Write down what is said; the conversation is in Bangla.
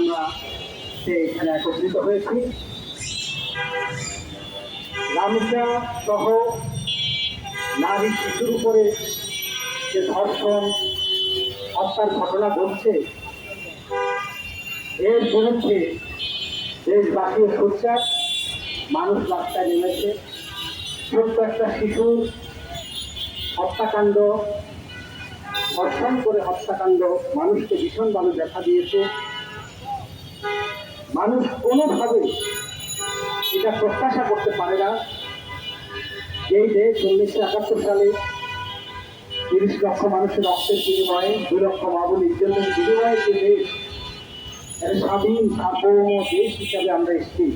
আমরা এখানে একত্রিত হয়েছি। গামছা সহ নারী শিশুর উপরে যে ধর্ষণ হত্যার ঘটনা ঘটছে, এর বিরুদ্ধে দেশবাসী সোচ্চার। মানুষ রাস্তায় নেমেছে। ছোট্ট একটা শিশুর হত্যাকাণ্ড, ধর্ষণ করে হত্যাকাণ্ড মানুষকে ভীষণভাবে দেখা দিয়েছে। মানুষ কোনোভাবে এটা প্রত্যাশা করতে পারে না যেই দেশ 1971 সালে 30 লক্ষ মানুষের রক্তের বিনিময়ে 2 লক্ষ মাবু নির্যাতনের বিনিময়ে যে দেশ, স্বাধীন সার্বভৌম দেশ হিসাবে আমরা এসেছি,